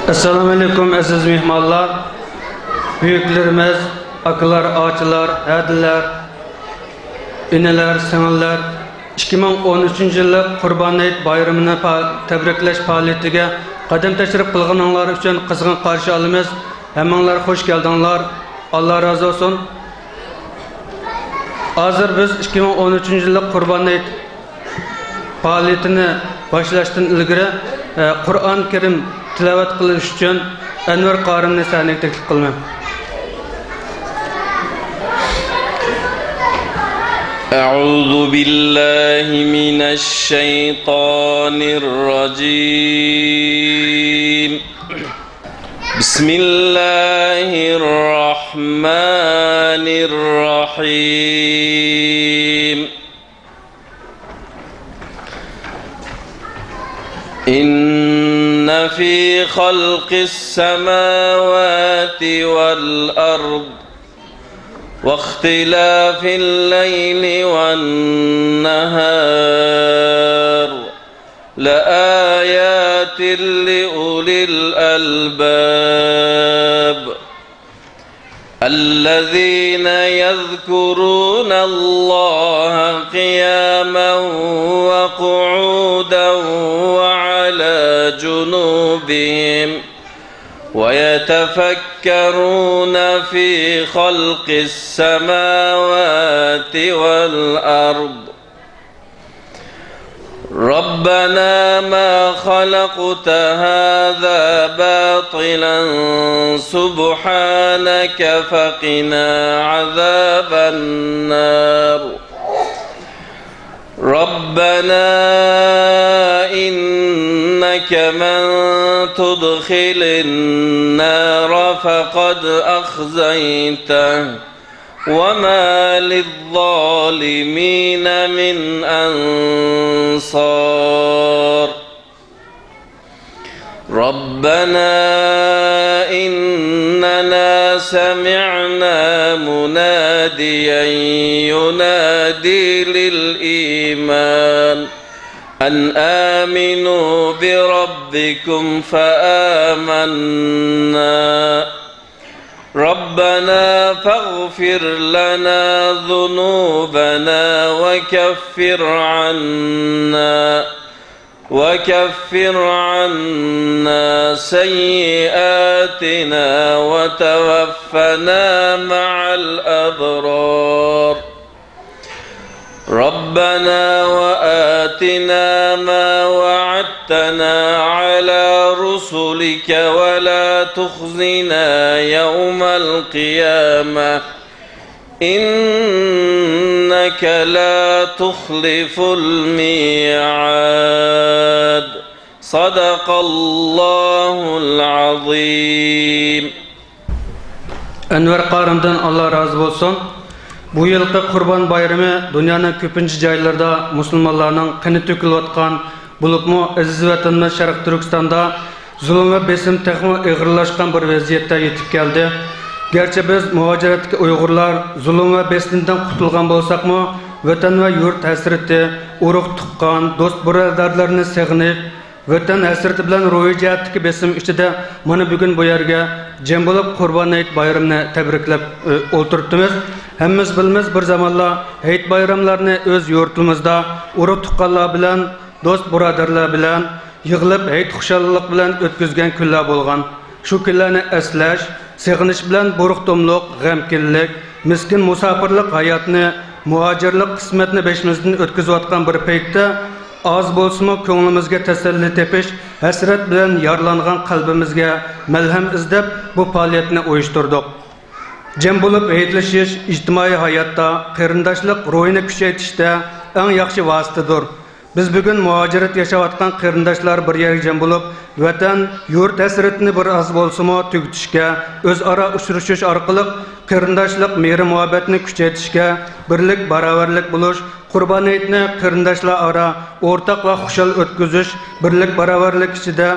Assalamu alaikum aziz mehmonlar, büyüklerimiz, akalar, ağaçlar, hadiler, ineler, singillar, 2013 yıllık Qurban Hayit bayramını tebriklash faoliyatiga qadam tashrif qilganlar uchun qizg'in qarshi olamiz. Hammanglar xush keldinglar. Allah razı olsun. Hozir biz 2013 yıllık Qurban Hayit faoliyatini boshlashdan ilgari Qur'on Karim tilovat qilish uchun Anvar Qorimni sahnaga taklif qilaman. أعوذ بالله من الشيطان الرجيم. بسم الله الرحمن الرحيم. إن في خلق السماوات والأرض واختلاف الليل والنهار لآيات لأولي الألباب الذين يذكرون الله قياما وقعودا وعلى جنوبهم ويتفكرون في خلق السماوات والأرض ربنا ما خلقت هذا باطلا سبحانك فقنا عذاب النار ربنا إنك من تدخل النار فقد أخزيته وما للظالمين من أنصار ربنا إننا سمعنا مناديا ينادي للإيمان أن آمنوا بربكم فآمنا ربنا فاغفر لنا ذنوبنا وكفر عنا سيئاتنا وتوفنا مع الأبرار ربنا وآتنا ما وعدتنا على رسلك ولا تخزنا يوم القيامة إنك لا تخلف الميعاد صدق الله العظيم. Anvar Qorimdan Allah razı olsun. Bu yılki Qurban bayramı dünyanın köpüncü joylarida musulmonlarning qini to'kilayotgan bo'libmi aziz vatanimiz Sharq Turkistonda zulm va besim texmo ig'irlashgan bir vaziyatda yetib keldi. Gerçi biz muhaciratdagi Uyg'urlar zulm va besimdan qutulgan bo'lsakmi, vatan va yurt hasrati, urug' tuqqan, do'st birodarlarni seg'inib, vatan hasrati bilan ro'yi jihatdagi besim ichida mana bugun bu yerga jam bo'lib Qurban Hayit bayramini tabriklab o'tiribmiz. Hammamiz bilamiz bir zamonlar Hayit bayramlarini o'z yurtimizda urug' tuqqanlar bilan, do'st birodarlar bilan yig'ilib Hayit xushallik bilan o'tkazgan kunlar bo'lgan. Shu kunlarni eslash, seg'inish bilan bo'riqtomliq, g'amkinlik, miskin musofirlik hayotni, muhojirlik qismatni beshimizdan o'tkazayotgan bir paytda az bo'lsa-mu ko'nglimizga tasalli tepish, hasrat bilan yorlangan qalbimizga malham izlab bu faoliyatni uyushtirdik. Jam bo'lib hayitlashish ijtimoiy hayotda qarindoshlik ruhini kuchaytirishda eng yaxshi vositadir. Biz bugun muhojirat yashayotgan qarindoshlar bir yerga jam bo'lib, vatan, yurt hasratini bir oz bo'lsa-mu tugutishga, o'zaro uchrashish orqali qarindoshlik mehr muhabbatni kuchaytirishga, birlik, barobarlik bo'lish, Qurban Hayitni qarindoshlar aro o'rtaq va xushal o'tkazish, birlik, barobarlik ichida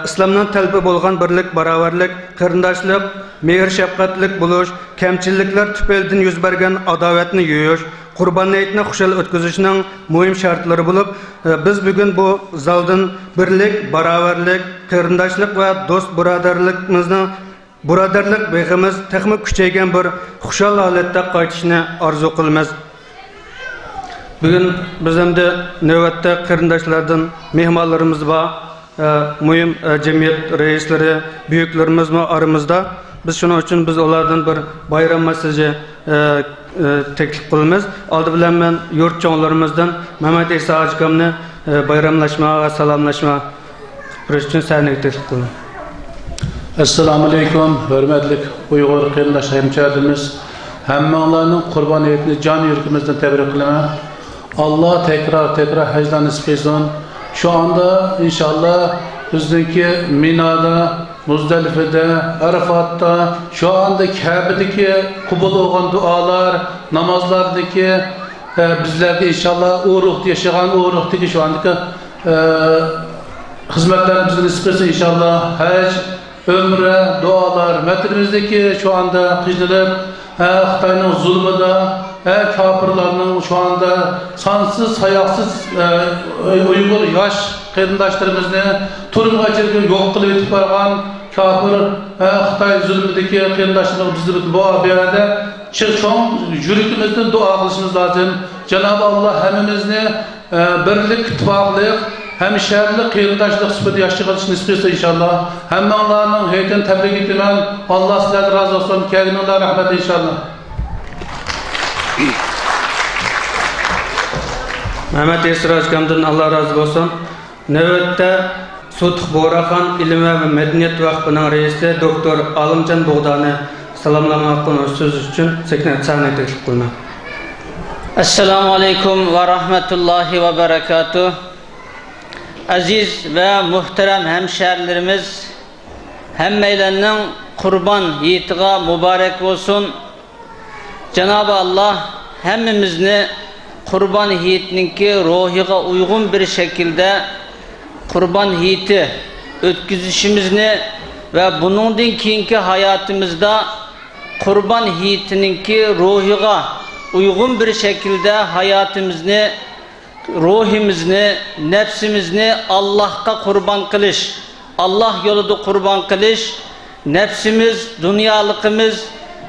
islomning talbi bo'lgan birlik, barobarlik, qarindoshlik, mehr shafqatlik bo'lish, kamchiliklar tufaylidan yuz bergan adovatni yo'yish, Qurban Hayitini xushal o'tkazishning muhim shartlari bo'lib, biz bugun bu zaldan birlik, barobarlik, qarindoshlik va do'st birodarlik beg'imiz texmi kuchaygan bir xushal holatda qaytishni orzu qilamiz. Bugün biz hem de növbette qarindoshlardan mehmonlarimiz var, mühim cemiyet reisleri, büyüklerimiz mi aramızda. Biz şunun için biz onlardan bir bayram mesajı teklif qilamiz. Aldı bilen ben yurt çoğunlarımızdan Mehmet İsa Aşkam'ını bayramlaşma ve salamlaşma için sahneyi teklif qilamiz. Assalamu alaikum, hürmetlik Uyghur qarindosh hemşehrilerimiz. Hammalarning Qurban Hayitini can yürkümüzden tebrik qilaman. Allah tekrar hacdan nasip etsin. Şu anda inşallah bizdeki Mina'da, Muzdalife'de, Arafat'ta, şu anda Kabe'deki kubul olan dualar, namazlardaki bizlerde inşallah o ruhda yaşayan, o ruhtaki şu andaki hizmetlerimizi nasip etsin inşallah. Hac, ömre, dualar, metimizdeki şu anda kıcılık, Xitayning zulmida, kafirlarning şu anda sansız, sayaksız Uyghur yaş qarindoshlarimizni turmushga chiqib yo'q qilib o'tib borgan kafir Xitoy zulmidagi qarindoshlarimiz bizni bu yerda cho'ng yuragimizdan duo qilishimiz lozim. Cenab-ı Allah hammamizni birlik, ittifoqlik, hemşehrilik, qarindoshlik sifatida yashashni nasib etsin inşallah. Hammalarning hayitini tabrik etaman. Allah sizlardan razı olsun. Kelinglar rahmat inşallah. Mehmet İsa Aşkam'dan Allah razı olsun. Növbette Sutq Boraxan İlim ve Medeniyet Vakfı'nın reisi Doktor Alimcan Buğdani salamlamak söz için sahne teklif qilman. Assalamu alaikum ve rahmetullahi ve berekatuh. Aziz ve muhterem hemşerilerimiz, hemmeylerinin Kurban Hayitiga mübarek olsun. Cenab-ı Allah hemmimizni Kurban Hayitininki ruhiga uygun bir şekilde Kurban Hayiti ötküzüşümüzni ve bunundan keyinki hayatımızda Kurban Hayitininki ruhiga uygun bir şekilde hayatımızı, ruhimizni, nefsimizni Allah'a kurban kılış, Allah yolunda kurban kılış, nefsimiz, dünyalıkımız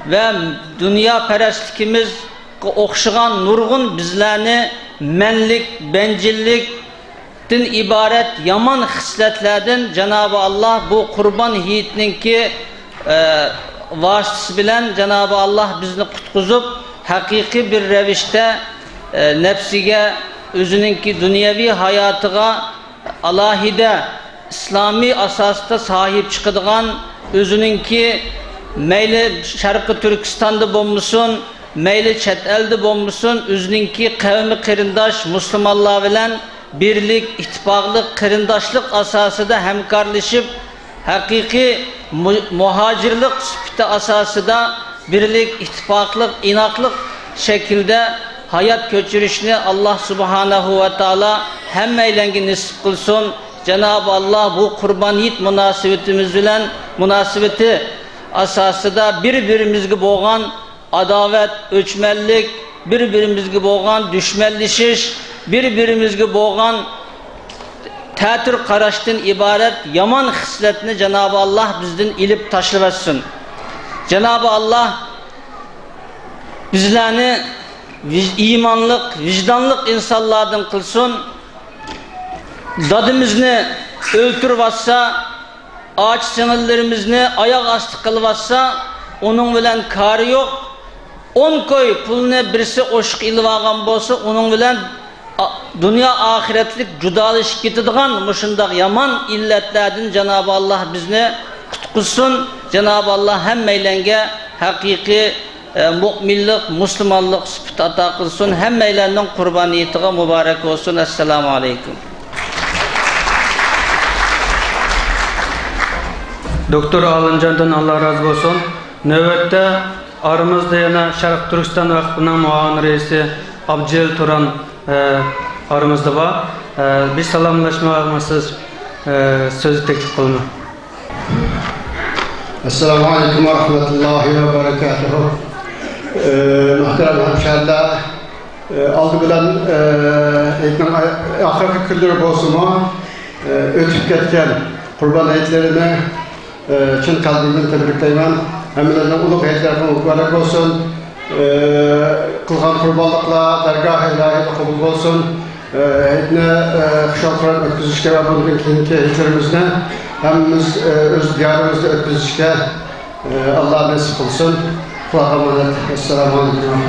ve dünya perestlikimiz okşayan nurgun bizlerini menlik, bencillikten ibaret yaman hisletlerden Cenab-ı Allah bu Kurban Hayitininki vasıtası bilen Cenab-ı Allah bizni kutkuzup hakiki bir revişte nefsige, özününki dünyevi hayatıga alahide İslami asasta sahip çıkıdığan özününki meyli Şarkı Türkistan'da bulmuşsun, meyli çet elde bulmuşsun, özününki kavmi kırındaş Müslümanlar bilen birlik, ittifaklık, kırındaşlık asasında hemkarlaşıp hakiki muhacirlik süpüte asasında birlik, ittifaklık, inaklık şekilde hayat köçürüşünü Allah Subhanahu ve Teala hemmeylengi nisip kılsın. Cenab-ı Allah bu Kurban Hayit münasebeti asasında birbirimizge boğan adavet, ölçmellik, birbirimizge boğan düşmelleşiş, birbirimizge boğan tətir qaraşdan ibaret yaman hisletini Cenab-ı Allah bizden ilip taşıversin. Cenab-ı Allah bizlerini imanlık, vicdanlık insanlardan kılsın. Dadımızını öldürüvassa, ağaç sınırlarımızı ayak astı kılıvassa, onun bilen karı yok. 10 koy pulunu birisi oşuk ilvagan bolsa, onun bilen dünya ahiretlik cudalışıp gittiğin muşundak yaman illetlerden Cenab-ı Allah bizni kutkusun. Cenab-ı Allah hemmeylenge hakiki mu'minlik, Müslümanlık sıfat ata kılsın. Hemmeylerinin kurbaniyetiga mübarek olsun. Esselamu aleyküm. Doktor Alıncan'dan Allah razı olsun. Növbette aramızda yana Şarkı Türkistan Vakfı'nın muavin reisi Abcel Turan aramızda var. Bir salamlaşma almasız sözü teklif kılma. Esselamu aleyküm ve rahmetullahi ve berekatuhu. Muhterem hemşehriler, aldı bilen ahirki günleri bolsunmu ötüp ketken Kurban ayetlerini çın kalbimden tebrikleymen. Hemmelerine uluk ayetlerine mübarek olsun. Kılgan kurbanlıkla dergah ilahi kabul olsun. Ayetine kuşaklar ötküzüşke ve bunun kendi ayetlerimizine hemimiz öz diyarımızda ötküzüşke Allah nasip olsun. Allah'a emanet. Esselamu aleyküm.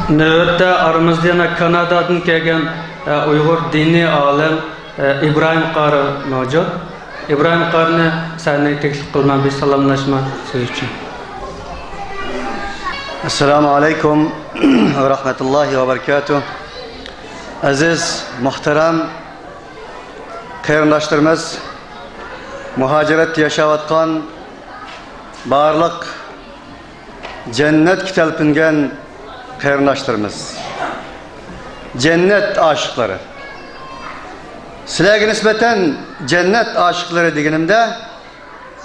Növbette aramızda Kanada'dan kelgen Uyghur dini alim İbrahim Qarı mevcut. İbrahim Qarı'nı sahne teklif kılman bir salamlaşma söz için. Esselamu aleyküm ve rahmetullahi ve berekatuhu. Aziz, muhterem qarindoshlarimiz, muhacirat yaşayotgan barliq cennet talpingan qarindoshlarimiz, cennet aşıkları. Sizlarga nisbatan cennet aşıkları deganimda,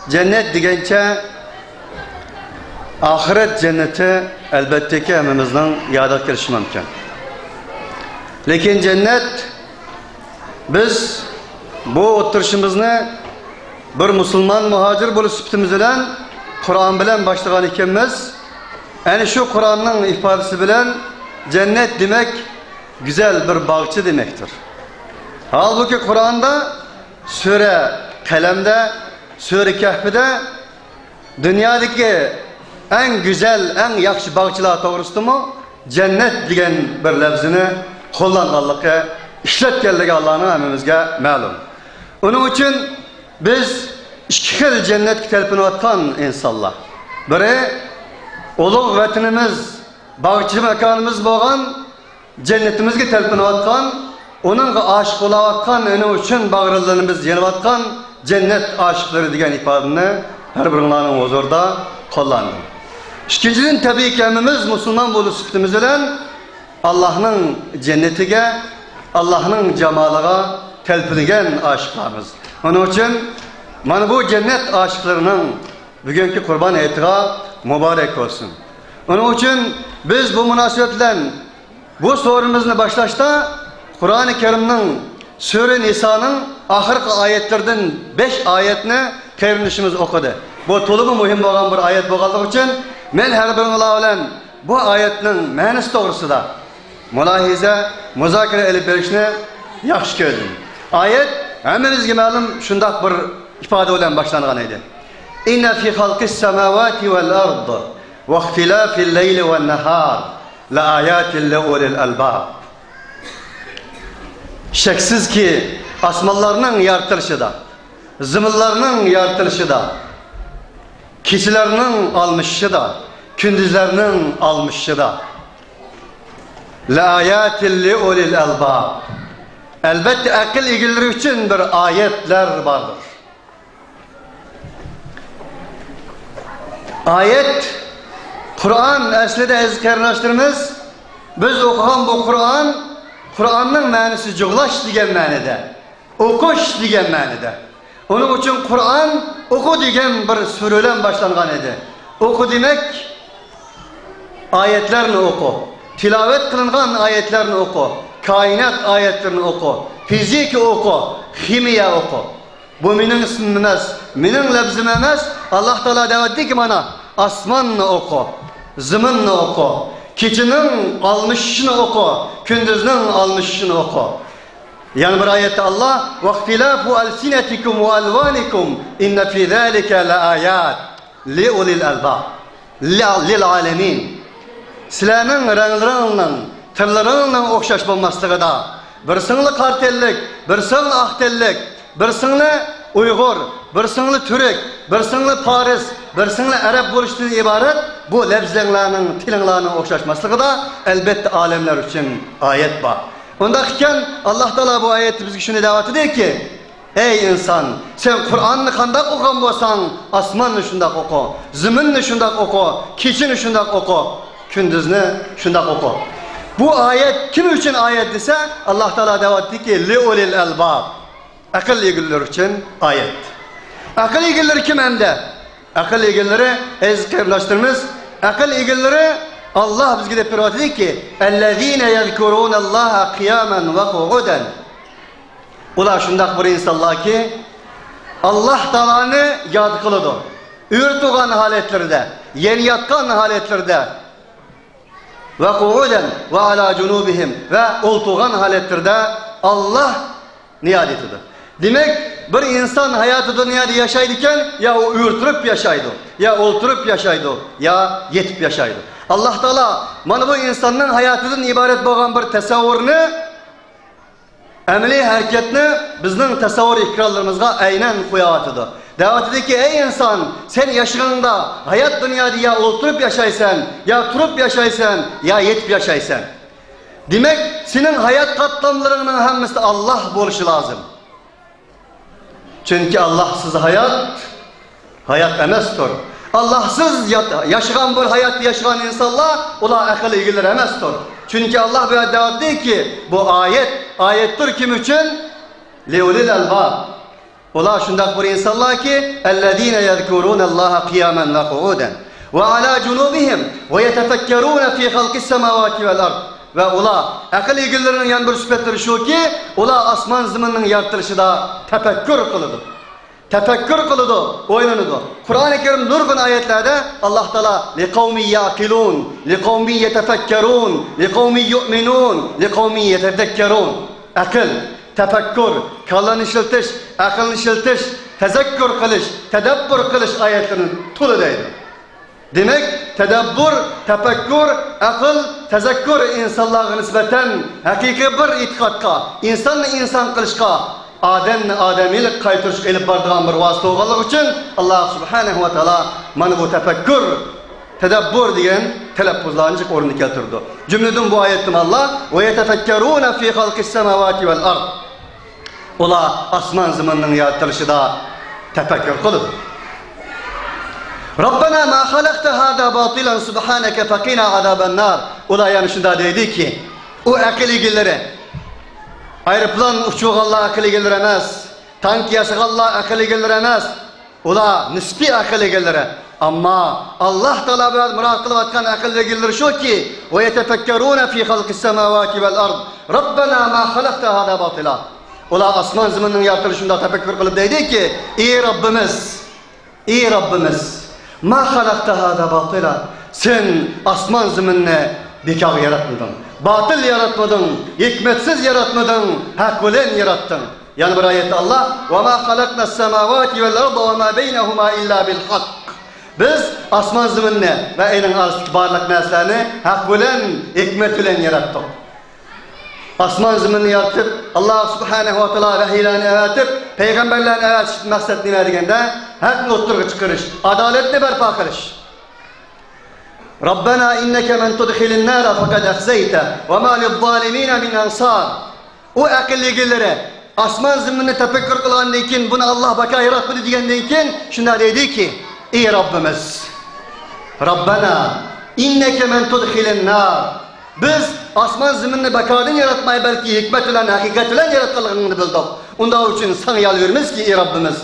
cennet degancha ahiret cenneti elbette ki hemimizden yada kelishi mumkin. Lekin cennet biz bu o'tirishimizni bir musulmon muhojir bo'lish sifatimiz bilan Qur'on bilan boshlagan ekanmiz. Ana shu Qur'onning ifodasi bilan cennet demek güzel bir bağçı demektir. Halbuki Kur'an'da Sure Kalem'de, Sure Kahf'de dünyadaki en güzel, en yaxshi bağçılar doğrusu mu cennet degan bir lafzini qo'llanganligi, ishlatganligi Allohning hammamizga ma'lum. Onun için biz ikki xil jannatga talpinayotgan insonlar. Biri ulug' vatanimiz, bağçı makonimiz bo'lgan cennetimizga talpinayotgan, onunga aşık olayotgan, onun için bag'rinlarimiz yanayotgan cennet aşıkları degan ifodani har biringlarning huzurida qo'llandim. İkinciden tabii ki hemimiz Müslüman bulup sıktığımız bilen Allah'ın cennetiga, Allah'ın cemalığa telpinigen aşıklarımız. Onun için mana bu cennet aşıklarının bugünkü kurban ayetiga mübarek olsun. Onun için biz bu münasebetle bu sorumuzni başlaşta Kur'an-ı Kerim'nin Sure Nisa'nın ahirki ayetlerden 5 ayetini kavrinishimiz okudu. Bu tolumu muhim olan bir ayet bo'lganligi uchun men har biringlar bilan bu ayetning ma'nosi to'g'risida mulohiza, muzokara olib berishni yaxshi ko'rdim. Ayet hammamizga ma'lum shundoq bir ifoda bilan boshlangan edi. Inna fi xalqis samawati wal ard wa ikhtilafil layli wan nahar la ayatin li ulil albab. Şeksiz ki asmanlarning yaratılışıda, zimillarning yaratılışıda, kişilerinin almışıda, gündüzlerinin almışıda. La ayatin li ulil albab. Elbette akıl ilgileri için bir ayetler vardır. Ayet, Kur'an aslida aziz qarindoshlarimiz, biz o'qigan bu Kur'an'ın ma'nosi jug'lash degan ma'noda, o'qish degan ma'noda. Onun için Kur'an oku degan bir suradan başlangan edi. Oku demek ayetlerini oku. Tilavet kılınan ayetlerini oku. Kainat ayetlerini oku. Fizik oku. Kimya oku. Bu benim ismim emas, benim lafzim emas. Allah Teala davet ki bana asmanını oku. Zımınını oku. Keçinin almışını oku. Gündüzün almışını oku. Yani bir ayette Allah وَاخْتِلَافُ أَلْسِنَتِكُمْ وَأَلْوَانِكُمْ اِنَّ فِي ذَٰلِكَ لَآيَاتٍ لِأُولِي الْأَلْبَابِ لِلْعَالَمِينَ. Sizlerinin renklerinin, tırlarının okşaş bulmaslığı da birisini kartellik, birisini ahtellik, birisini Uygur, birisini Türk, birisini Paris, birisini Arap buluştuğu ibaret bu lafzlarının, tillerinin okşaşmaslığı da elbette alemler için ayet var. Ondayken Allah Teala bu ayeti bizge şunu davet ediyor ki, ey insan, sen Kur'an'ını kandak okuyan bolsan, asmanını şundak oku, zımınını şundak oku, keçini şundak oku, gündüzünü şundak oku. Bu ayet kim için ayet ise Allah Teala davet ediyor ki, li'ulil albab, akıl ilgililer için ayet. Akıl ilgilileri kim hem de? Akıl ilgilileri, aziz kardeşlerimiz, akıl ilgilileri Allah bizge de pervatidi ki ellezine yezkurunallaha kıyamen ve ku'uden. Ular şundak bir insanlar ki Allah Taala'nı yad kılıdı. Ürtügan haletlerde, yen yatkan haletlerde ve ku'uden ve ala cunubihim ve oltugan haletlerde Allah niyad ediyor. Demek bir insan hayatı dünyada yaşayırken ya o ürtürüp yaşaydı, ya olturup yaşaydı, ya yetip yaşaydı. Allah Teala mana bu insanın hayatından ibaret olan bir tasavvurunu, emeli hareketini bizning tasavvur ikrarlarımızga aynen koyatıdı. Davet dedi ki ey insan sen yaşadığında hayat dünyada ya olturup yaşaysan, ya turup yaşaysan, ya yetip yaşaysan. Demek senin hayat katlamlarının hemmesi Allah boluşu lazım. Çünkü Allahsız hayat emestir. Allahsız yaşayan bir hayat yaşayan insanlar ola akıl ilgiler emestir. Çünkü Allah böyle devam ediyor ki bu ayettir kim için? Leulil albab. Ola şundak bir insanlar ki ellezine yezkurunallaha kıyamen ve ku'uden ve ala cunubihim ve yetefekkerune fi halkis semavati vel ard. Ve ola akıl ilgilerinin yan bir süpetleri şu ki ola asman zımının yaratılışı da tefekkür kılıdı. Tefekkür kılıdı, oynanudu. Kur'an-ı Kerim nurgun ayetlerde Allah Teala liqavmi yaqilun, liqavmi yetefekkerun, liqavmi yu'minun, liqavmi yetedekkerun. Akıl, tefekkür, kallan işiltiş, akıl işiltiş, tezekkür kılış, tedebbür kılış ayetlerinin tulu deydi. Demek tedebbür, tefekkür, akıl, tezekkür insanlığa nispeten hakiki bir itikatka, insan kılışka, ademilik kaytırışık elip bardığan bir vasıta oğallık için Allah subhanehu ve teala mana bu tefekkür, tedebbür diyen telaffuzlarını orunu keltirdi. Cümleden bu ayetim Allah ve yetefekkerune fi halkis semavati vel ard. Ola asman zımının yaratılışı da tefekkür kılıdır. Rabbena ma halakta hada batilan subhaneke fakina azaben nar. Ola yani şunda dedi ki o akıl ilgileri aeroplan uçuğalla akıl ilgileri emez. Tank yaşığalla akıl ilgileri emez. Ola nispi akıl ilgileri. Ama Allah Teala biraz murad kılıp atkan akıl ilgileri şu ki ve yetefekkerune fi halkis semavati vel ard. Rabbena ma halakta hada batila. Ola asman zımının yaratılışında tefekkür kılıp dedi ki ey Rabbimiz ma halakta hada batila. Sen asman zımını bekar yaratmadın. Batıl yaratmadın. Hikmetsiz yaratmadın. Hakkulen yarattın. Yani bir ayette Allah ve ma halakna semavati vel arda ve ma beynehuma illa bil hak. Biz asman zımını ve eynin arasındaki barlıq nəslərini hakkulen, hikmetülen yarattık. Asman zımını yaratıp Allah subhanehu ve teala vehiylerini evetip peygamberlerini evetip maksat nime degende hakkını oturgu çıkırış, adaletini berpa kılış. Rabbena inneke men tudkhilin nara fakad akhzeyte ve ma lizzalimine min ansar. O akıllı ilgilere asman zımını tefekkür kılandayken bunu Allah baka yaratmadı digendeyken şunlar dedi ki ey Rabbimiz Rabbena inneke men tudkhilin nar. Biz asman zımını bakadın yaratmayı belki hikmet ile hakikat ile yarattığını bildik. Ondan için sana yalvarırız ki ey Rabbimiz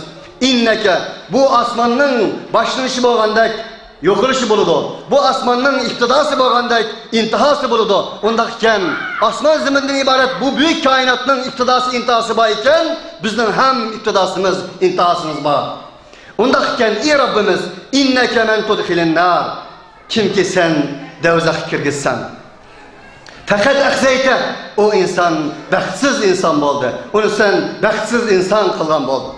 inneke bu asmanın başlanışı boğandak yokuluşu buludu. Bu asmanın iktidası boğandak intihası buludu. Ondayken asman zımından ibaret bu büyük kainatın iktidası intihası bağıyken bizden hem iktidasımız intihasımız bağ. Ondayken ey Rabbimiz inneke men tudkhilin nar. Kim ki sen devzak kirgizsen. Fakat akseyte o insan bəxtsiz insan oldu. Onu sen bəxtsiz insan kılgan oldu.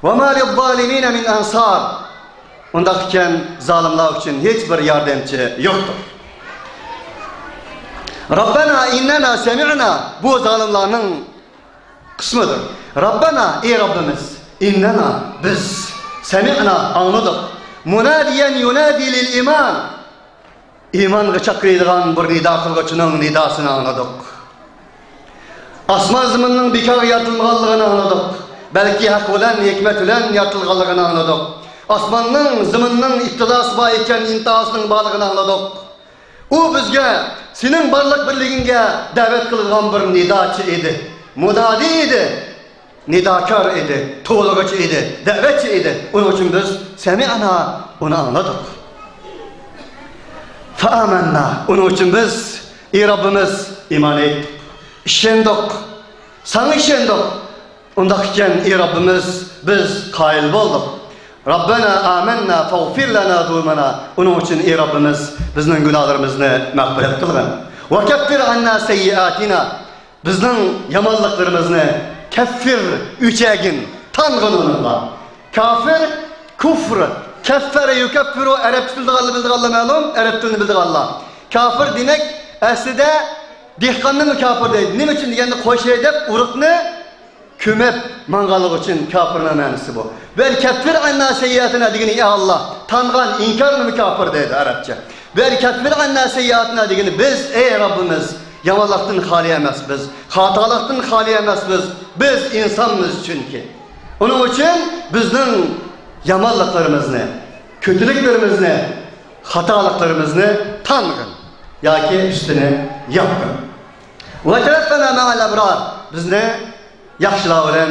Ve ma lizzalimine min ansar. Ondayken zalimler için hiçbir yardımcı yoktur. Rabbena innena semi'na bu zalimlerin kısmıdır. Rabbena ey Rabbimiz innena biz semi'na anladık. Munadiyen yunadi lil iman. İmanı çakırılan bir nida kılgıçının nidasını anladık. Asman zımının bekar yaratılmalığını anladık. Belki hak olan, hikmet olan yaratılmalığını anladık. Asmanın zımının iktidası bağıyken intihasının bağlığını anladık. O bizge, senin barlık birliğine davet kılgan bir nidaçı idi. Mudadi idi. Nidakar idi. Tuğlugıcı idi. Davetçi idi. Onun için biz semi'na onu anladık. Fa'amanna. Onun için biz ey Rabbimiz iman ettik. İşendik. Sana işendik. Ondayken ey Rabbimiz biz kail bulduk. Rabbena amennâ fağfir lana zulmana. Onun için ey Rabbimiz bizning günahlarımızı mağfiret kılgın. Ve keffir anna seyyiatina. Bizning yamanlıklarımızı keffir üçegin tangın onunla. Kafir kufr. Keffere yukeffiru Arap dilini bildiği Allah malum. Arap dilini bildiği Allah. Kafir demek aslında dehqanның kafir deydi. Nima için deganda qo'sh edip urug'ni kömep mangalık için kafirinin manisi bu. Vel keffir anna seyyiatina degani ey Allah tangan inkarını kafir deydi Arapça. Vel keffir anna seyyiatina degani biz ey Rabbimiz yamanlıktan hali emas biz, hatalıktan hali emas biz insanmız çünkü. Onun için bizning yamanlıklarımızı, kötülüklerimizni, hatalıklarımızı tanıgın. Yaki üstüne yapın. Ve teraffena ma'al ebrar. Bizni yaxshilar bilan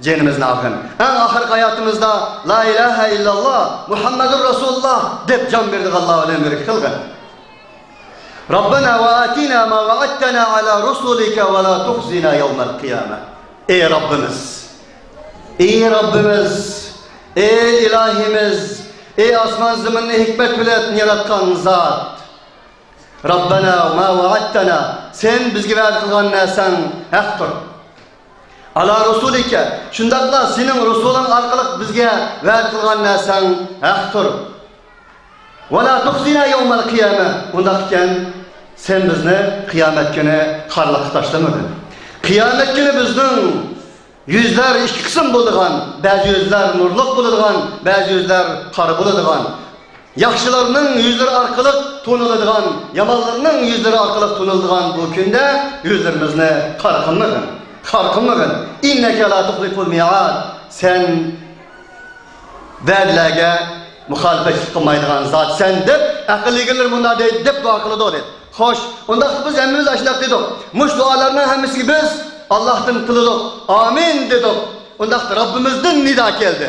jenimizni algın. En ahir hayatımızda la ilahe illallah Muhammedur Resulullah deb can verdik Allah bilan birlik kılgın. Rabbena ve atina ma va'adtana ala rusulika ve la tuhzina yevmel kıyame. Ey Rabbimiz, ey Rabbimiz, ey ilahimiz, ey asman zeminni hikmet bilen yaratgan zat. Rabbena ma va'adtana sen bizge vaat kılgan narsan haqdir. Ala rusulika şundaqla senin Resulun arkalık bizge vaat kılgan narsan haqdir. Ve la tuhzina yevmel kıyame. Ondaqken sen bizni kıyamet günü qarlıqqa tashlamadın. Kıyamet günü bizning yüzler iki kısım bo'ladigan, bazı yüzler nurluq bo'ladigan, bazı yüzler qora bo'ladigan. Yaxshilarning yüzleri arkalık tonuladigan, yamanlarning yüzleri arkalık tonuladigan bu kunda yüzlerimizni qarqinmagin. Qarqinmagin. Innaka la tuhliful mi'ad. Sen va'dalarga muxolifatlik qilmaydigan zot sen deb aqlligilar bunda deb duo qiladi dedi. Xo'sh, unda biz hammamiz ashlab dedik. Mush duolarning hammasiga biz Allah'tan kılıdık. Amin dedik. Onda Rabbimizden nida geldi.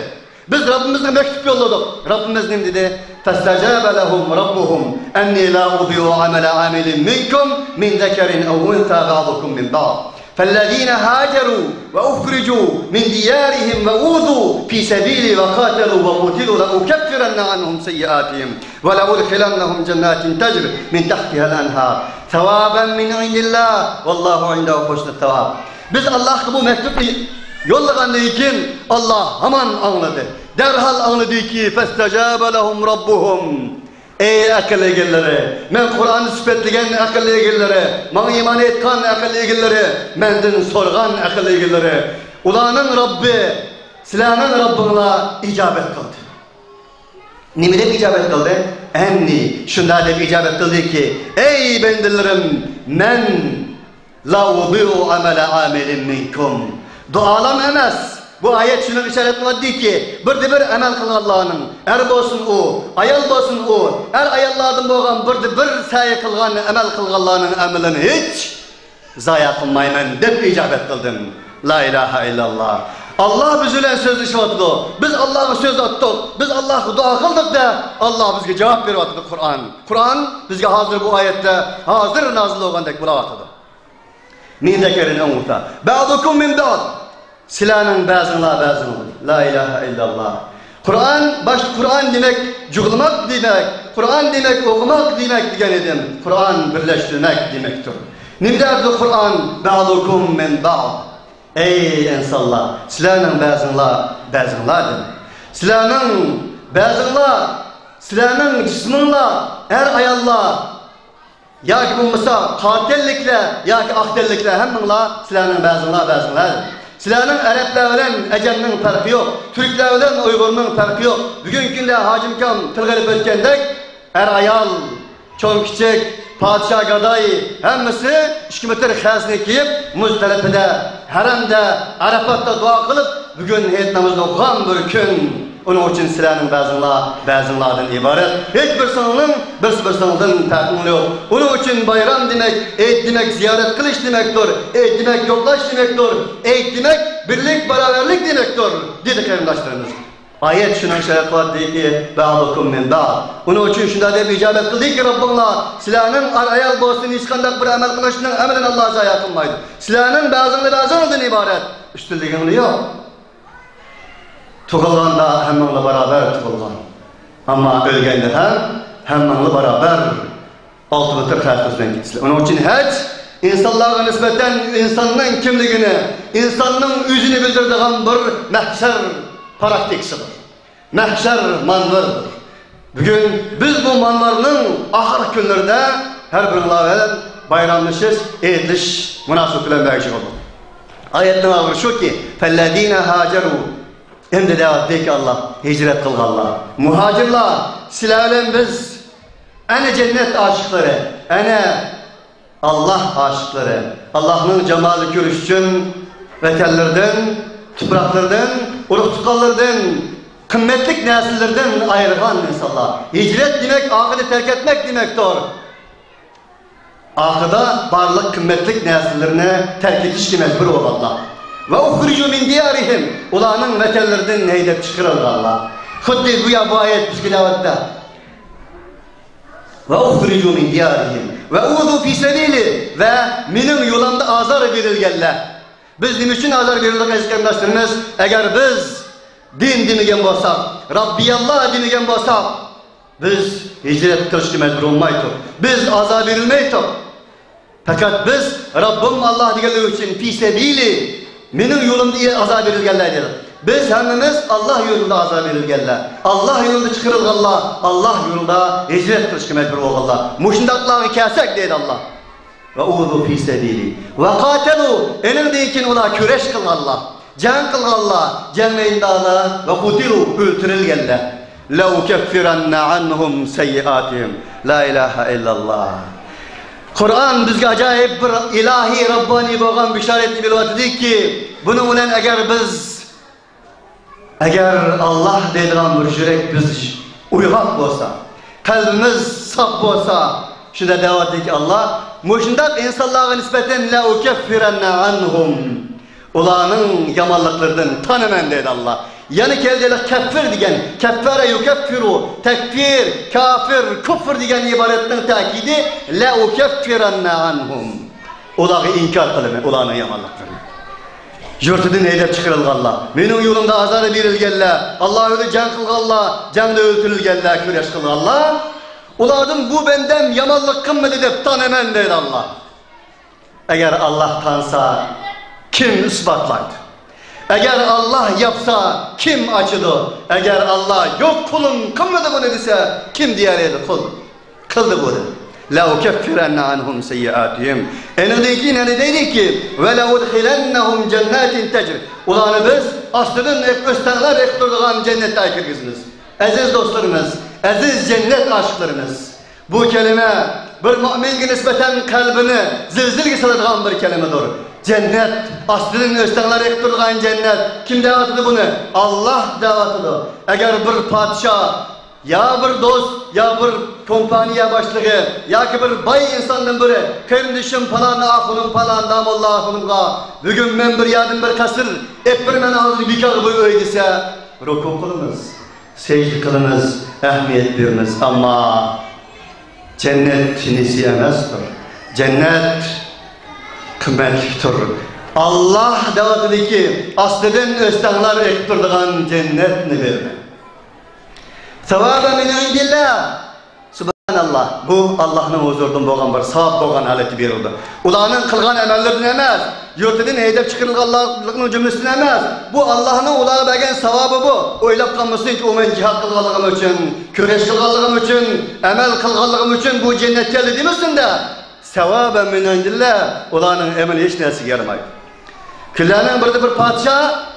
Biz Rabbimizden mektup yolladık. Rabbimiz ne dedi? فَاسْتَجَابَ لَهُمْ رَبُّهُمْ اَنِّي لَا أُضِيعُ عَمَلَ عَامِلٍ مِنْكُمْ مِنْ ذَكَرٍ أَوْ أُنْثَى بَعْضُكُمْ مِنْ بَعْضٍ فَالَّذِينَ هَاجَرُوا وَأُخْرِجُوا مِنْ دِيَارِهِمْ وَأُوذُوا فِي سَبِيلِي وَقَاتَلُوا وَقُتِلُوا لَأُكَفِّرَنَّ عَنْهُمْ سَيِّئَاتِهِمْ وَلَأُدْخِلَنَّهُمْ جَنَّاتٍ تَجْرِي مِنْ تَحْتِهَا الْأَنْهَارُ ثَوَابًا مِنْ عِنْدِ اللّٰهِ وَاللّٰهُ عِنْدَهُ حُسْنُ الثَّوَابِ. Biz Allah'a bu mektubu yollagandan için Allah hemen anladı. Derhal anladı ki فَاسْتَجَابَ لَهُمْ رَبُّهُمْ. Ey akıl egelleri, men Kur'an'ı süpetligen akıl egelleri, bana iman etkan akıl egelleri, menden sorgan akıl egelleri. Ulanın Rabbi, silahının Rabbinla icabet kıldı. Nime deb icabet kıldı? Enni, şunda deb icabet kıldı ki, ey bendilerim, men la udi'u amele amelin minkum. Dualam emas. Bu ayet şunu işaret kıldı ki, bir amel kılın Allah'ın. Er bolsun o, ayal bolsun o. Er ayallardan bolgan bir sayi kılgan, amel kılgan Allah'ın amelini hiç zaya kılmayman deb icabet kıldın. La ilahe illallah. Allah bizle sözleşiyordu. Biz Allah'a söz attık. Biz Allah'a dua kıldık da Allah bizge cevap veriyordu Kur'an. Kur'an bizge hazır bu ayette hazır nazil olgandek bulawatıdı. Min zekerin ummuta. Ba'dukum min ba'd. Silahın bazınla. La ilahe illallah. Kur'an demek cuglamak demek. Kur'an demek okumak demek diyen edim. Kur'an birleştirmek demektir. Nimderdi Kur'an? Ba'dukum min ba'd. Ey insanlar, silahın bazınla dedim. Silahın bazınla, silahın cisminla, her ayalla, ya ki bulmasa katillikle, ya ki akdellikle hemminla silahın bazınla. Silahın Araplar bilen Ecem'nin farkı yok, Türkler bilen Uygur'un farkı yok. Bugün günde Hacim Kam tılgırıp ötkendek, her ayal, çoğun küçük, padişah gadayı, hemmisi 2 metre xasını kiyip, Muzdalife'de, Harem'de, Arafat'ta dua kılıp, bugün heyet namazını okuyan bir gün, onun için silahın bazınlardan ibaret. Hiçbir sanılın, bir sanılın takımlı yok. Onun için bayram demek, eid demek, ziyaret kılış demektir, eid demek, yoklaş demektir, eid demek, birlik, beraberlik demektir, dedi kardeşlerimiz. Ayet şunun şöyle kıvat deyip ki ba'dukum min ba'd. Onun için şunda deb icabet kıldı ki Rabbimla silahının ayal bolsun hiç kandak bir amel kılışının emrin Allah'a zayi kılmaydı. Silahının bazıdan ibaret. Üstünlüğünü yok. Tukılgan da hemmanla beraber tukılgan. Ama ölgende hemmanla beraber altı bitir hayatımızdan gitsin. Onun için hiç insanlara nispeten insanın kimliğini, insanın yüzünü bildirdiğin bir mahşer praktisidir. Mahşer manvarıdır. Bugün biz bu manvarının ahir günlerde her birine bayramlaşız, eğitliş, münasip bilen mevcut olur. Ayetin ağır şu ki فَالَّذ۪ينَ هَاجَرُوا hem de devat deyik Allah, hicret kılganlar. Muhacirlar, silahlen biz ene cennet aşıkları, ene Allah aşıkları, Allah'ın cemali görüş için vetellerden, topraklardan, uruk tukallardan, kıymetlik nesillerden ayrılan insanlar. Hicret demek, ahide terk etmek demektir. Ahıda barlık kıymetlik nesillerine terk ediş ki mecbur olanlar. Ve ukhricu min diyarihim, ulanın vetellerden neydep çıkarırlar Allah. Huddi bu ayet biz kilavette. Ve ukhricu min diyarihim ve uzu fi sebili ve minin yolunda azar verilgenler. Biz niçin azar verildik ezikemdaşlarımız? Eğer biz din dinigen bolsak, Rabbiyallah dinigen bolsak, biz hicret kılışkı mecbur olmaydık. Biz azar verilmeydik. Fakat biz Rabbim Allah diyenler için fi sebili minin yolunda azar verilgenler dedik. Biz hemimiz Allah yolunda azar verilgenler. Allah yolunda çıkarılganlar, Allah yolunda hicret kılışkı mecbur olganlar. Muşundaklarını kesek deydi Allah. Ve uzu fi sebili ve katelu enindeyken ona küreş kılganlar, can kılganlar, cenneyindağlar ve kutilu öldürülgenler. لَوْ كَفِّرَنَّ عَنْهُمْ سَيِّئَاتِهِمْ La ilahe illallah. Kur'an bizge acayip bir ilahi Rabbani boğan bişaretli bir vaatidir ki bunun bilen eğer Allah deydiğen bir yürek biz uygak olsa, kalbimiz saf olsa, şurada devat edir ki Allah muşundak insanlara nispeten la ukeffirenne anhum ulanın yamanlıklardan tanımen dedi Allah. Yani keldeler keffir diyen, keffere yukeffiru, tekfir, kafir, küfür diyen ibaretten takidi la ukeffirenne anhum ulağı inkar kılımı, ulanın yamanlıklarını. Yurtudun eylep çıkarılganlar. Menin yolumda azarı verilgenler. Allah öyle can kılganlar, canlı öldürülgenler, küreş kılganlar. Uladın bu benden yamanlık kımmet edip tanımen dedi Allah. Eğer Allah tansa kim ispatlaydı? Eğer Allah yapsa kim acıdı? Eğer Allah yok kulun kımmeti bunu dese kim diğeriydi kul? Kıldı bunu. La ukeffirenne anhum seyyiatihim. Enedeki ne dedi ki ve la udkhilennahum cennetin tecri. Ulanı biz aslının östenler ekturduğun cennette aykırgısınız. Aziz dostlarımız, aziz cennet aşıklarımız. Bu kelime bir mümin nispeten kalbini zilzil salıdığan bir kelimedir. Cennet, aslının östenler ekturduğun cennet. Kim davatıdır bunu? Allah davatıdır. Eğer bir padişah ya bir dost, ya bir kompanya başlığı, ya ki bir bay insandan biri, kardeşim falan, ahunum falan, damullah ahunumga, bugün ben bir yardım bir kasır, hep bir men ağzı bir kağıt boyu öydese, ruku kılınız, secde kılınız, ehemmiyet veriniz ama cennet nesi emezdir. Cennet kıymetlidir. Allah davatıdır ki, aslının östenler ekturduğun cennetini verme. Sevaba min indillah. Subhanallah. Bu Allah'ın huzurundan boğan bir savab boğan haleti verildi. Ulanın kılgan emellerden emez. Yurtudun heydep çıkırılganlığının cümlesini emez. Bu Allah'ın ulağı bəgən savabı bu. Oylap kalmasın ki o men cihad kılganlığım için, küreş kılganlığım için, emel kılganlığım için bu cennet geldi demesin de. Sevaba min indillah. Ulanın emeli hiç nesi yarmaydı. Küllerinin bir padişah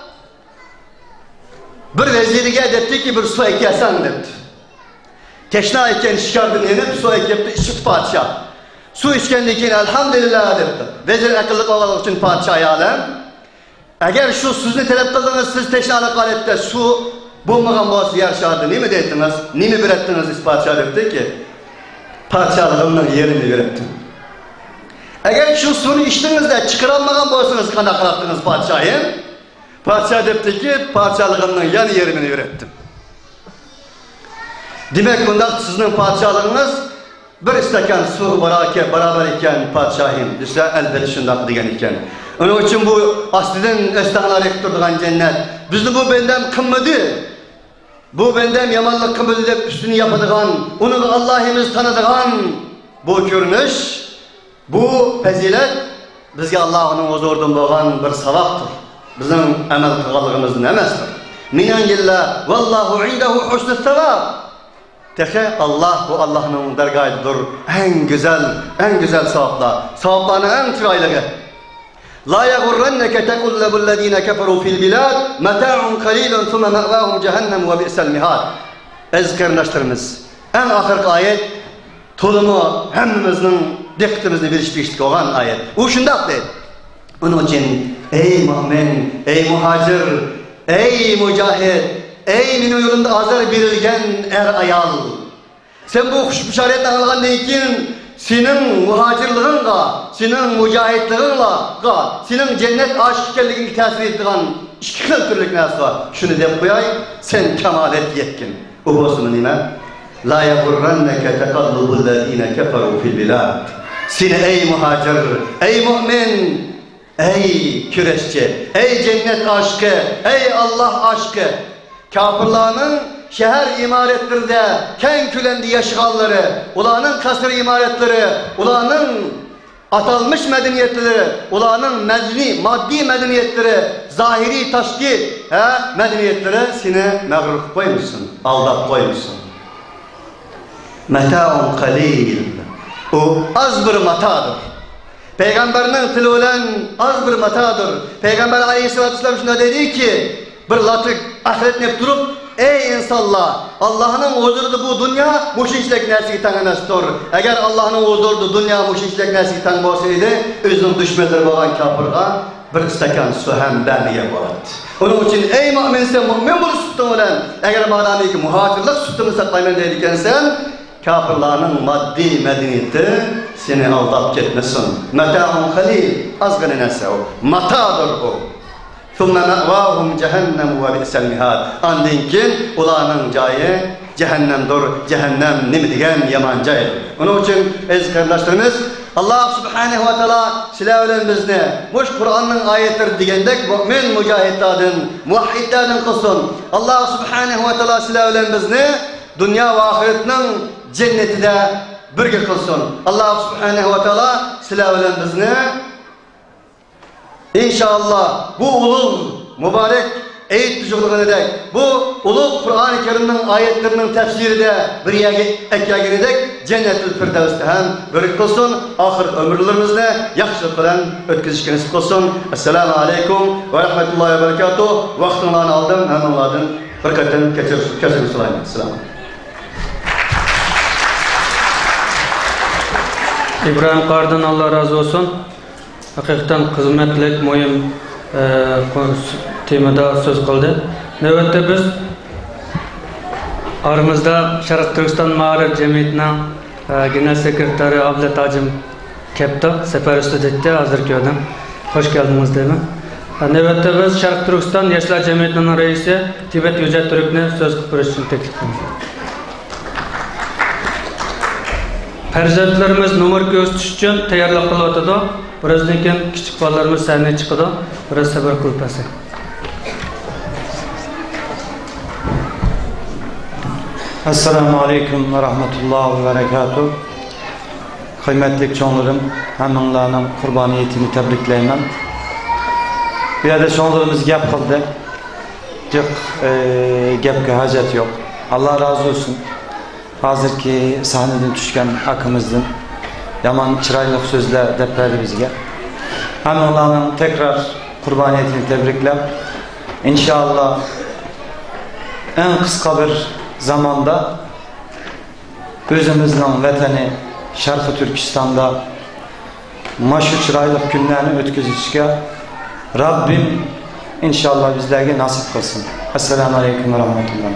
bir veziriga debdi ki bir su ekyasan debdi. Teşna eken şikardın enip su ekyaptı işit padişah. Su içkendiğin için elhamdülillah debdi. Vezir akıllık oğalık için padişah alem. Eğer şu suzunu talep kıldınız siz teşnalık alette su bulmadan boğazı yarışardı. Ne mi deydiniz? Ne mi ürettiniz padişah debdi ki? Padişahlığımın yerini ürettim. Eğer şu suyunu içtiniz de çıkarılmadan boğazınız kana kalattınız padişahım. Parça depteki parçalığının yan yerimini öğrettim. Demek bunda sizin parçalığınız bir istakan su beraber iken padişahim. İşte elbette şundak degen iken. Onun için bu asliden estanlar ekturduğun cennet. Bizim bu benden kımmadı. Bu benden yamanlık kımmadı deyip üstünü yapıdığın, onu Allah'ımız tanıdığın bu görünüş, bu fazilet bizge Allah'ın huzurundan boğan bir savaptır. Bizim emel kılalığımızın emestir. Minen yillah vallahu indehu husnü sevap. Tehe Allah bu Allah'ın dergahıdır. En güzel sevaplar. Sevaplarının en çıraylığı. La yagurrenneke tekullebüllezine keferu fil bilad meta'un kalilun thumme me'vahum cehennem ve bi'sel mihad. Ezkerleştirimiz. En ahirki ayet tulumu hemmimizin dikkatimizni veriştiriştik olan ayet. O şundak deydi. Onun için ey mümin, ey muhacir, ey mücahid, ey minin yolunda azar verilgen er ayal. Sen bu hoş bişaretle alğandan için senin muhacirliğinle, senin mücahitliğinle, senin cennet aşıkkelliğini tesir ettiğin iki türlük nasıl var? Şunu deyip koyayım, sen kemalet yetkin. O olsun nime? La yagurrenneke tekallubüllezine keferu fil bilad. Seni ey muhacir, ey mümin, ey küreşçi, ey cennet aşkı, ey Allah aşkı, kafirlarının şehir imaretlerinde ken külendi yaşıganları, ulanın kasır imaretleri, ulanın atalmış medeniyetleri, ulanın maddi medeniyetleri, zahiri taşki medeniyetleri seni mağrur koymuşsun, aldat koymuşsun. Meta'un kalil. O az bir matadır. Peygamberinin tili olan az bir matadır. Peygamber aleyhissalatü vesselam şuna dedi ki, bir latık ahiretine durup, ey insanlar, Allah'ın huzurunda bu dünya muşinçlik nesiki tanınasıdır. Eğer Allah'ın huzurunda dünya muşinçlik nesiki tanınmasaydı, özünün düşmeleri olan kafirga bir istakan su hem baniye vardı. Onun için ey mümin sen mümin bunu süttün olan, eğer madem ki muhacirlik süttünü saklayman deydikken sen, kafirlarının maddi medeniyeti seni aldap gitmesin. Meta'un halil, azgını nese o, matadır o. ثُمَّ مَأْوَاهُمْ جَهَنَّمُ وَبِئْسَ الْمِهَادِ Andın ki ulanın cayı cehennemdir, cehennem nimidigen yaman caydır. Onun için aziz kardeşlerimiz, Allah subhanehu ve teala silahlarımızı, muş Kur'an'ın ayetleri digendek mümin mücahitlerin, muvahhidlerin kılsın. Allah subhanehu ve teala silahlarımızı dünya ve ahiretinin cenneti de birge kılsın. Allah subhanehu ve teala silahlarımızı İnşallah bu ulul mübarek eğit tücüklüğüne dek, bu ulul Kur'an-ı Kerim'in ayetlerinin tefsiri de bir ekya girecek Cennet-ül Firdevs'te hem börük kılsın, ahir ömürlerimizle yakışık kılan ötküzüşkeniz kılsın. Esselamu Aleyküm ve Rahmetullahi ve Berekatuhu. Vaktimlerini aldım, hem onlardan berkatten kesir sulayım. Esselamu İbrahim Qardan Allah razı olsun. Hakikaten hizmetlik mühim temada söz kıldı. Növbette biz aramızda Şarkı Türkistan Mağarif Cemiyeti'nin Genel Sekreteri Ablet Acım Kepta, sefer üstüdekte hazır gördüm. Hoş geldiniz değil mi? Növbette biz Şarkı Türkistan Yaşlar Cemiyeti'nin reisi Tibet Yüce Türk'ne söz kıpırış için teklif ediyoruz. Farzandlarimiz numar ko'rsatish uchun tayyorlik qilyotdi. Birazdan keyin kichik bolalarimiz sahneye chiqadi. Biraz sabr qilib pasang. Assalamu alaykum ve rahmetullahi ve berekatuh. Kıymetli çoğunlarım, hamınlarının kurbaniyetini tebrikleyemem. Bir yerde çoğunlarımız gap kıldı. Gapke hacet yok. Allah razı olsun. Hazır ki sahneden düşken akımızdan yaman çıraylık sözler depredi bizge. Hem onların tekrar kurbaniyetini tebriklep İnşallah en kısa bir zamanda özümüzün vatani Şarkı Türkistan'da maşu çıraylık günlerini ötküzüşke Rabbim inşallah bizlerge nasip kılsın. Esselamu Aleyküm ve Rahmetullah.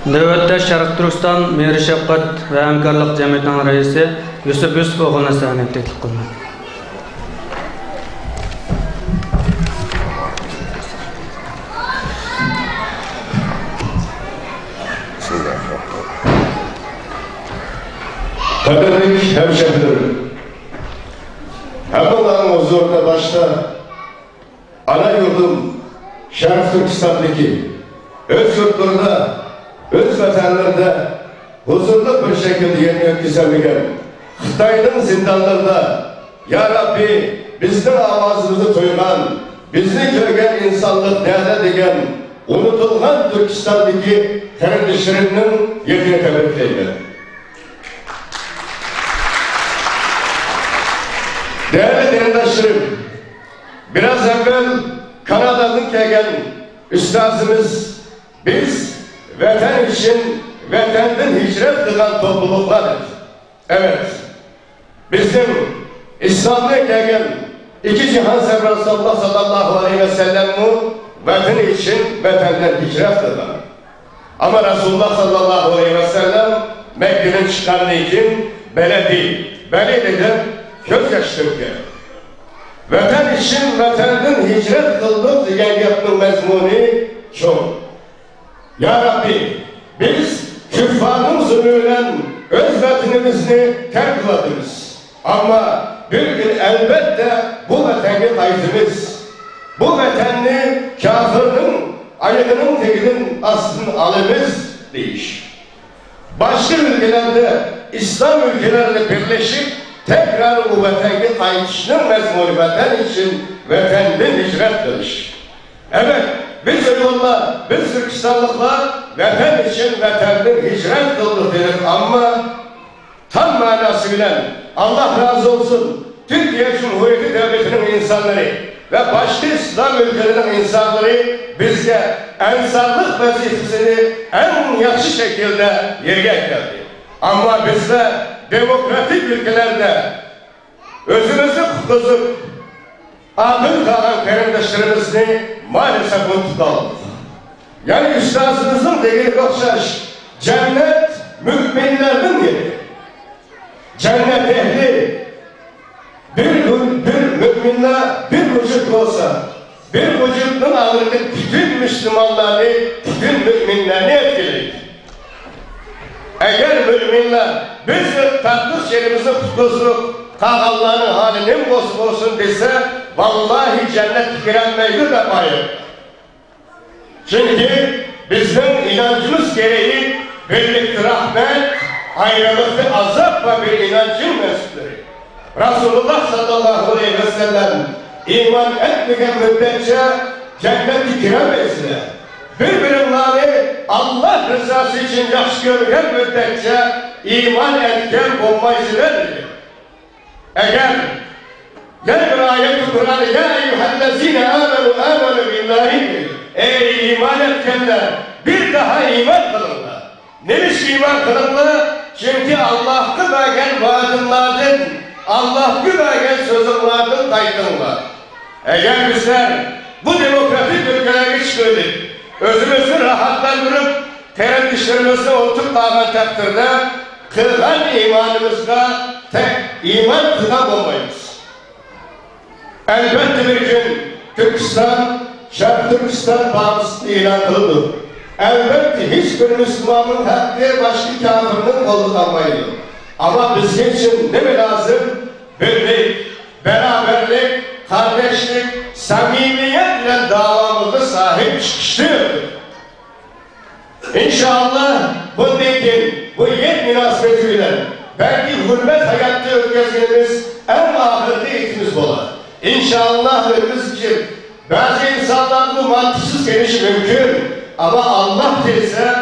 Növbette Şarkı Türkistan Mehri Şefkat ve Hamkarlık Cemiyeti'nin reisi Yusuf Yusuf oğluna sahneye teklif kılındı. Kadirlik hemşehrilerim, Allah'ın huzurunda başta ana yurdum Şarkı Türkistan'daki öz yurtlarında, öz vatanlarında huzurlu bir şekilde yeni güzelliğen Xitay'ın zindanlarında Ya Rabbi bizden avazımızı duygan, bizni görgen insanlık nerede degen unutulgan Türkistan'daki kardeşlerinin yetini tebrikleyin. Değerli derindaşlarım, biraz evvel Kanada'dan gelen üstazımız biz vatan için vatandan hicret kılan topluluklarız. Evet, bizim İslam'da gelen iki cihan sevrası sallallahu aleyhi ve sellem'u vatan için vatandan hicret kılan. Ama Resulullah sallallahu aleyhi ve sellem Mekke'den çıkanı için böyle değil. Böyle dedim, gözyaşı döküyor. Vatan için vatandan hicret kıldık diyen yaptığım mezmunu çok. Ya Rabbi biz küffarın zulmüyle öz vatanımızı terk kıladınız. Ama bir gün elbette bu vatanı kayıtımız. Bu vatanı kafirin ayağının tekinin aslını alımız değiş. Başka ülkelerde İslam ülkelerle birleşip tekrar bu vatanı kayıtışının mezmunu vatan için vatandan hicret kılış. Evet, biz yollar, biz Türkistanlıklar vatan için vatandan hicret kıldık dedik ama tam manasıyla Allah razı olsun Türkiye Cumhuriyeti Devleti'nin insanları ve başka İslam ülkelerinin insanları bizde ensarlık vazifesini en yaxşı şekilde yerine geldi. Ama bizde demokratik ülkelerde özümüzü kutluzup akıl kalan kardeşlerimizi maalesef unutup yani üstazımızın dediği okşaş cennet müminlerin yeri. Cennet ehli bir müminler bir vücut olsa bir vücudun ağırlığı bütün Müslümanları bütün müminlerini etkileydi. Eğer müminler biz tatlı yerimizi kutluzup Allah'ın halinin bozuk olsun dese vallahi cennet girenmeyi de bayır. Çünkü bizim inancımız gereği birlikte rahmet, ayrılıkta azap ve bir inancın mesutları. Resulullah sallallahu aleyhi ve sellem iman etmeyen müddetçe cenneti giremezler. Birbirlerini Allah rızası için yaxşı görgen müddetçe iman etken olmayızlar dedi. Eğer yani bir ayet-i Kur'an'ı ya eyyühellezine amenu billahi ey iman etkenler bir daha iman kılınlar. Neymiş iman kılınlar? Çünkü Allah'ı vergen vaadınlardan Allah'ı vergen sözünlerden kaydınlar. Eğer bizler bu demokratik ülkelere çıkırdık özümüzü rahatlandırıp tereddütlerimizi oturup dağın takdirde kılgan imanımızda tek iman kılgan olmayız. Elbette bir gün Türkistan, Şarkı Türkistan bağımsızlığı ilan kılındı. Elbette hiçbir Müslümanın hakkı başka kafirinin kolu kalmaydı. Ama bizim için ne mi lazım? Birlik, beraberlik, kardeşlik, samimiyetle davamızda sahip çıkıştır. İnşallah bunun için bu yet münasebetiyle belki hürmet hayatta ülkesimiz en ahirde eğitimimiz olur. İnşallah önümüz için bazı insanlar bu mantıksız geliş mümkün ama Allah değilse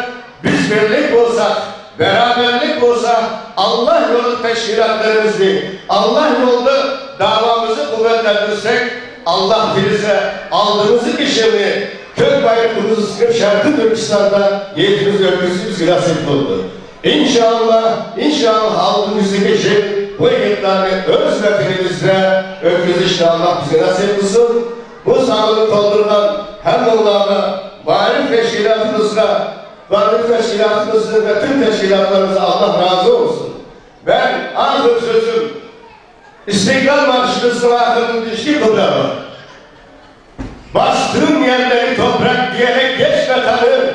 biz birlik olsak, beraberlik olsak Allah yolu teşkilatlarımızı, Allah yolunda davamızı kuvvetlendirirsek Allah bize aldığımızı işimi kök bayrağımızı sıkıp Şarkı Türkistan'da yetimiz öpüsümüz nasip oldu. İnşallah aldığımızdaki şey bu eğitimlerini öz vatanımızda öpüsü işte Allah bize nasip olsun. Bu sağlığı doldurulan hem onlarla varlık teşkilatımızla ve tüm teşkilatlarımıza Allah razı olsun. Ben ahir sözüm İstiklal Marşı'nın ahirinin düştüğü kadar var. Bastığım yerleri toprak diyerek geç vatanı,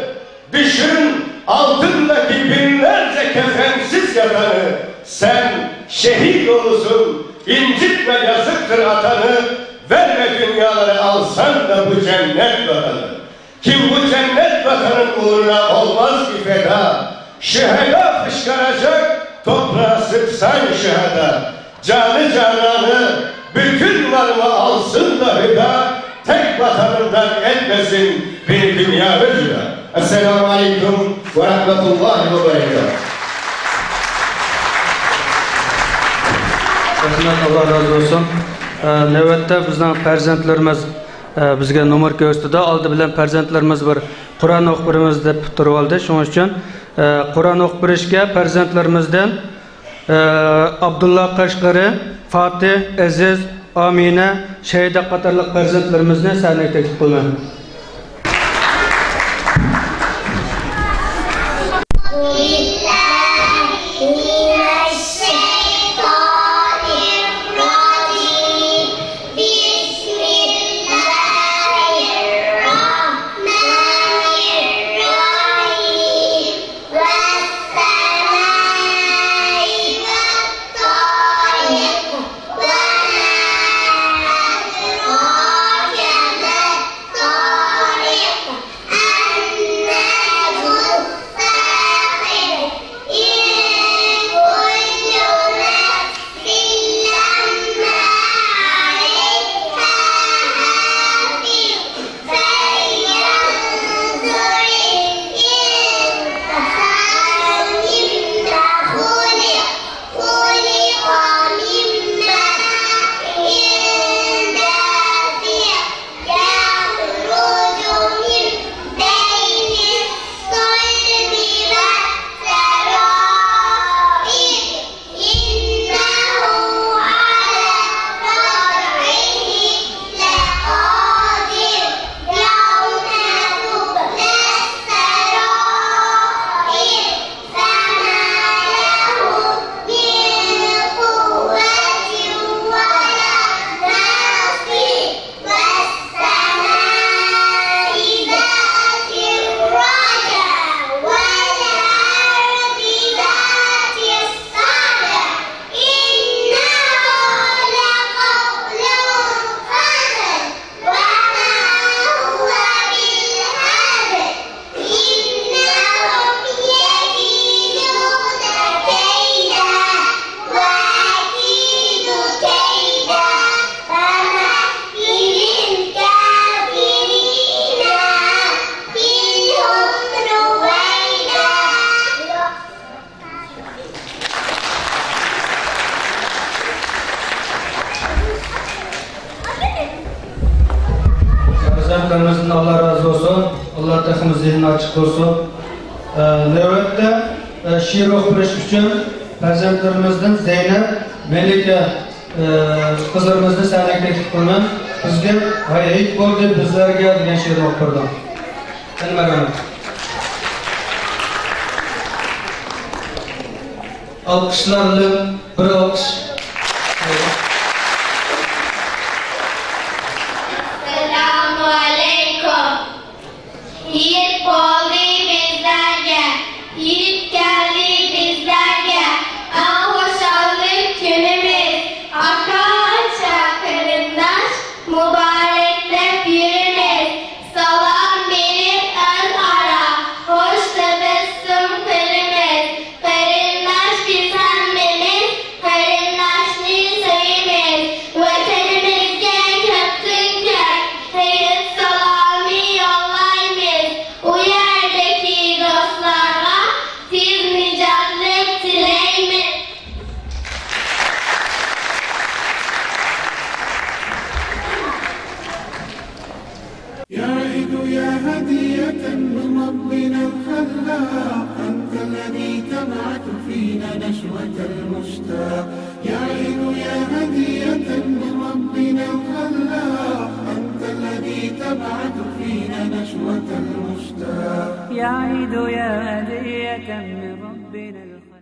düşün altındaki binlerce kefensiz yatanı, sen şehit olursun, incitme yazıktır atanı, verme dünyaları alsan da bu cennet vatanı. Kim bu cennet vatanın uğruna olmaz ki feda, şüheda fışkıracak, toprağa sıksan şüheda. Canı cananı, bütün varımı alsın da hüda, tek vatanından etmesin bir dünya vücuda. Esselamu Aleyküm ve Rahmetullahi ve Berekatuhu. Allah razı olsun. Növbette bizden farzandlarımız bizge numar ko'rsatdi. Aldı bilan farzandlarımız bir Qur'on o'qib deb turib oldi. Shuning uchun Qur'on o'qib berishga farzandlarimizdan Abdullah Qashqari, Fatih, Aziz, Amina, Shahida qatorliq farzandlarimizni sahnaga taklif qilaman. Allah razı olsun. Allah takımı zihnini açık olsun. Növbette şiir okumuş için farzandlarimizdan Zeynep, Melike kızlarimizni sahnaga taklif qilaman. Bizga hayit bo'ldi bizlarga degan she'r o'qirdim. Bilmagan. Alqishlarli bir alqish. Yiğit oldu bizlerge, yiğit geldi bizlerge, en hoşallık günümüz, akan çakırındaş, mübarekle yürünüz, salam verip ön ara, hoş tebessüm kırımız, karındaş güzelmemiz, karındaşlı sayımız, vatanımızga köptün gök, hayır salamı yollayımız, o yerdeki dostlara siz nicelik dileyimiz. يا عيد يا هدية من ربنا الخلاق أنت الذي تبعث فينا نشوة المشتاق يا عيد يا هدية من ربنا الخلاق أنت الذي تبعث فينا نشوة المشتاق يا عيد يا هدية من ربنا الخلاق